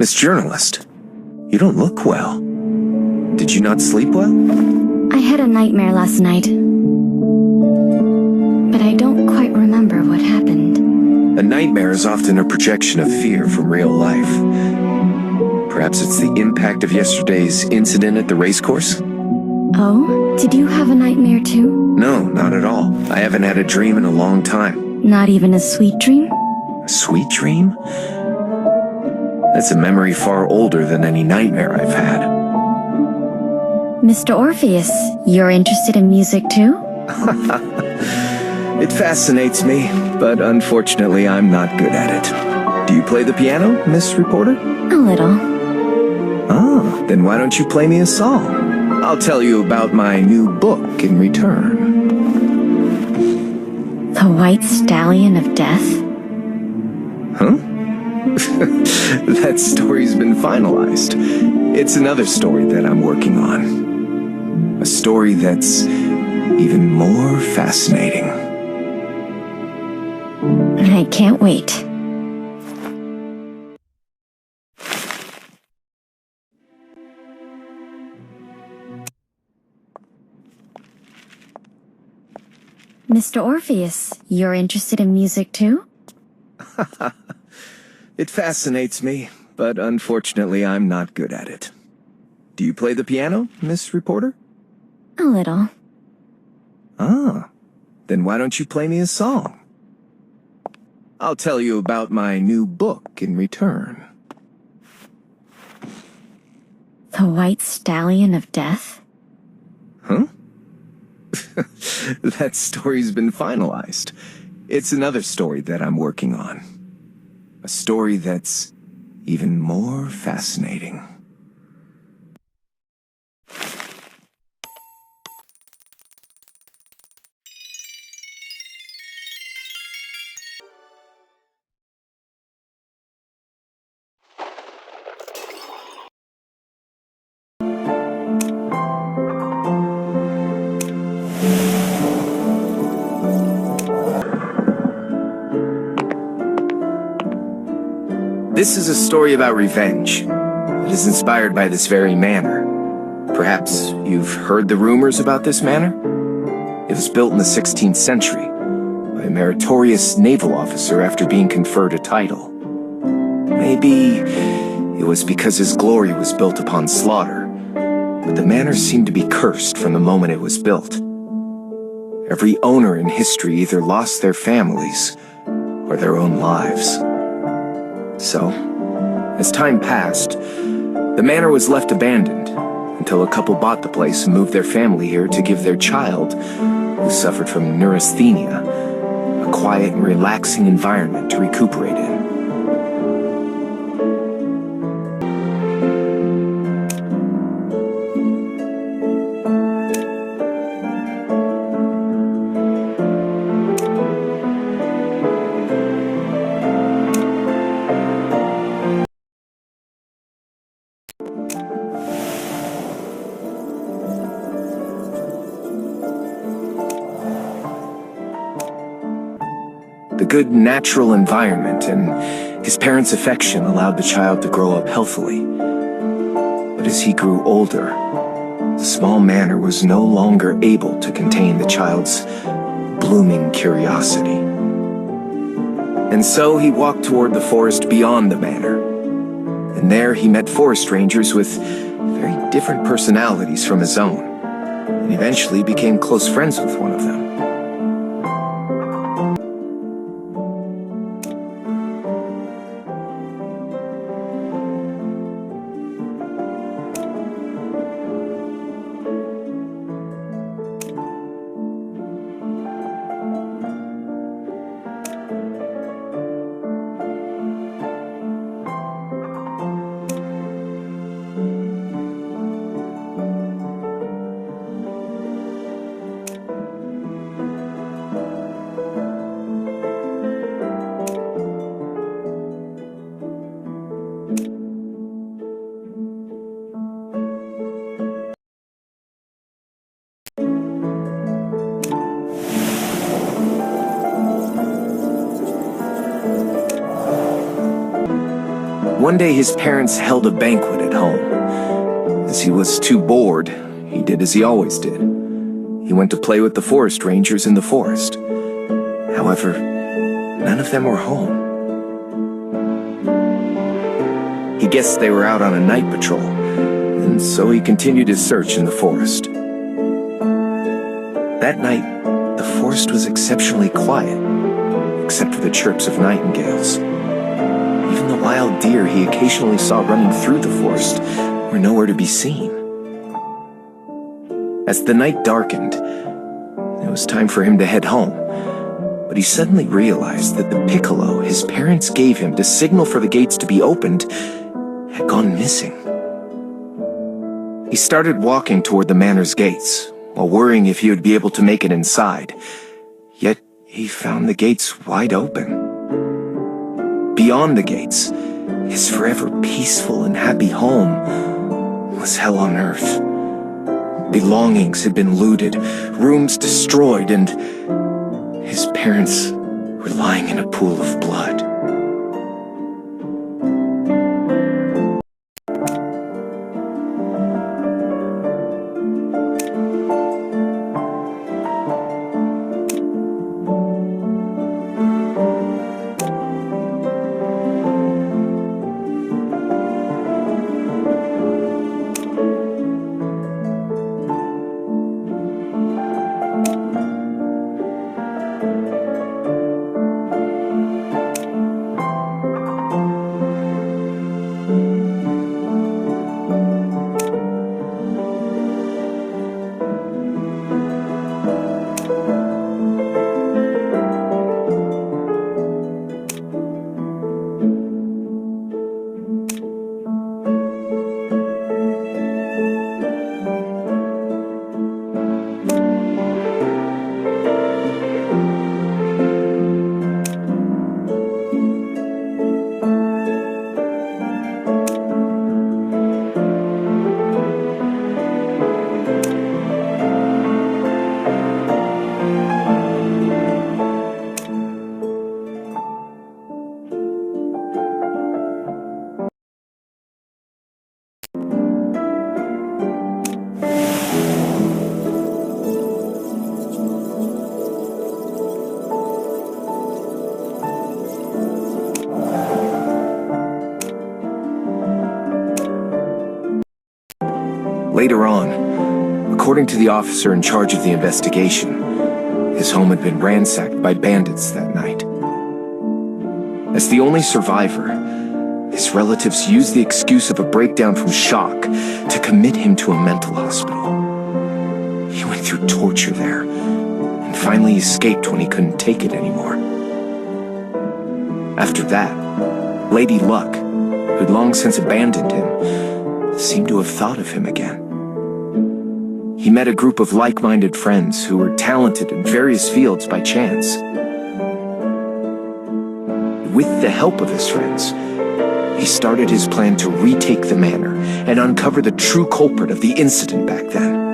Miss Journalist, you don't look well. Did you not sleep well? I had a nightmare last night, but I don't quite remember what happened. A nightmare is often a projection of fear from real life. Perhaps it's the impact of yesterday's incident at the racecourse? Oh, did you have a nightmare too? No, not at all. I haven't had a dream in a long time. Not even a sweet dream? A sweet dream? That's a memory far older than any nightmare I've had. Mr. Orpheus, you're interested in music too? It fascinates me, but unfortunately I'm not good at it. Do you play the piano, Miss Reporter? A little. Ah, then why don't you play me a song? I'll tell you about my new book in return. The White Stallion of Death? Huh? That story's been finalized. It's another story that I'm working on. A story that's even more fascinating. I can't wait. Mr. Orpheus, you're interested in music too? It fascinates me, but unfortunately I'm not good at it. Do you play the piano, Miss Reporter? A little. Ah, then why don't you play me a song? I'll tell you about my new book in return. The White Stallion of Death? Huh? That story's been finalized. It's another story that I'm working on. A story that's even more fascinating. This is a story about revenge. It is inspired by this very manor. Perhaps you've heard the rumors about this manor? It was built in the 16th century by a meritorious naval officer after being conferred a title. Maybe it was because his glory was built upon slaughter, but the manor seemed to be cursed from the moment it was built. Every owner in history either lost their families or their own lives. So, as time passed, the manor was left abandoned until a couple bought the place and moved their family here to give their child, who suffered from neurasthenia, a quiet and relaxing environment to recuperate in. The good natural environment and his parents' affection allowed the child to grow up healthily. But as he grew older, the small manor was no longer able to contain the child's blooming curiosity. And so he walked toward the forest beyond the manor. And there he met forest rangers with very different personalities from his own, and eventually became close friends with one of them. One day his parents held a banquet at home. As he was too bored, he did as he always did. He went to play with the forest rangers in the forest. However, none of them were home. He guessed they were out on a night patrol, and so he continued his search in the forest. That night, the forest was exceptionally quiet, except for the chirps of nightingales. Even the wild deer he occasionally saw running through the forest were nowhere to be seen. As the night darkened, it was time for him to head home, but he suddenly realized that the piccolo his parents gave him to signal for the gates to be opened had gone missing. He started walking toward the manor's gates, while worrying if he would be able to make it inside. Yet he found the gates wide open. Beyond the gates, his forever peaceful and happy home was hell on earth. Belongings had been looted, rooms destroyed, and his parents were lying in a pool of blood. Later on, according to the officer in charge of the investigation, his home had been ransacked by bandits that night. As the only survivor, his relatives used the excuse of a breakdown from shock to commit him to a mental hospital. He went through torture there, and finally escaped when he couldn't take it anymore. After that, Lady Luck, who'd long since abandoned him, seemed to have thought of him again. He met a group of like-minded friends who were talented in various fields by chance. With the help of his friends, he started his plan to retake the manor and uncover the true culprit of the incident back then.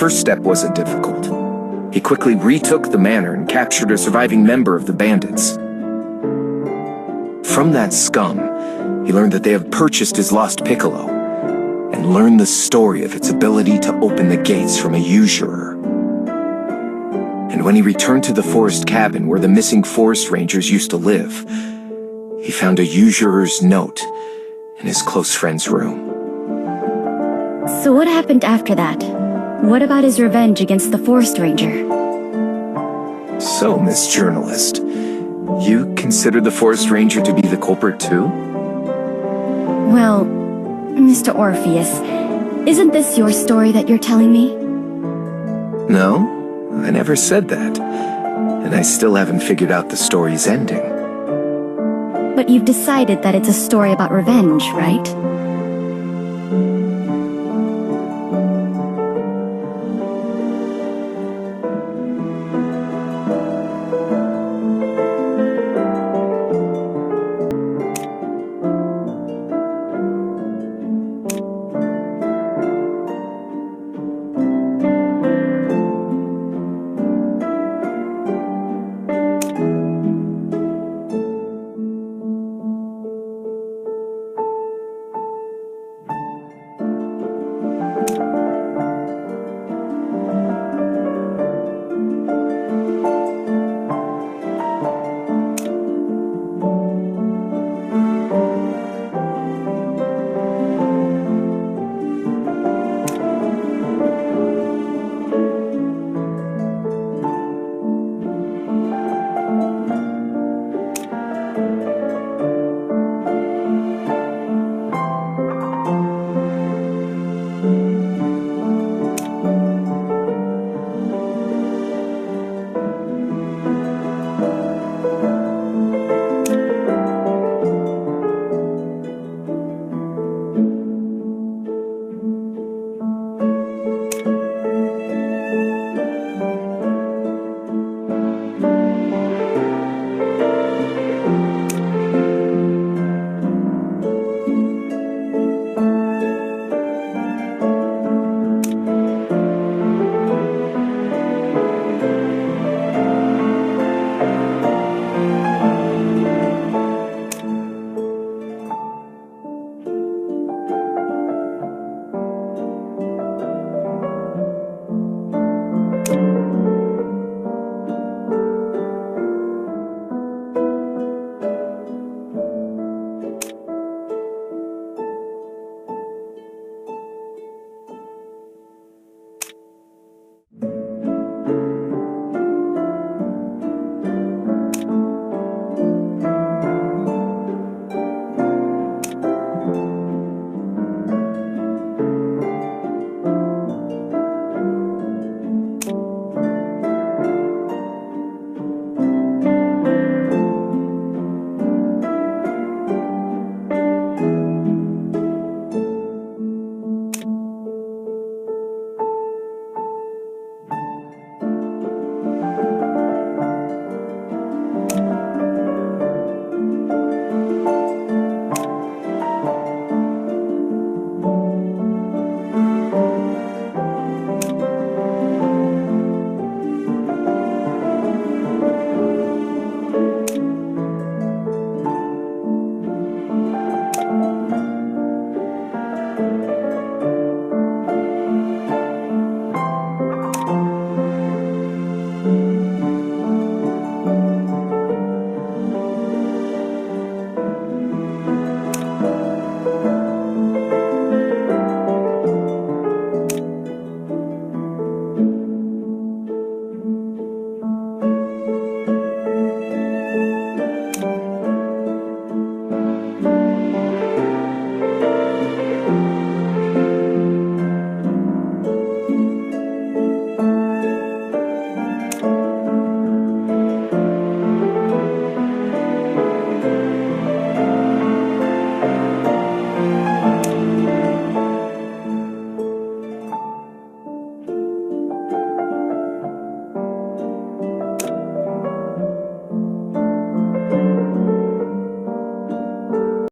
first step wasn't difficult. He quickly retook the manor and captured a surviving member of the bandits. From that scum, he learned that they have purchased his lost piccolo, and learned the story of its ability to open the gates from a usurer. And when he returned to the forest cabin where the missing forest rangers used to live, he found a usurer's note in his close friend's room. So what happened after that? What about his revenge against the forest ranger? So, Miss Journalist, you consider the forest ranger to be the culprit too? Well, Mr. Orpheus, isn't this your story that you're telling me? No, I never said that. And I still haven't figured out the story's ending. But you've decided that it's a story about revenge, right?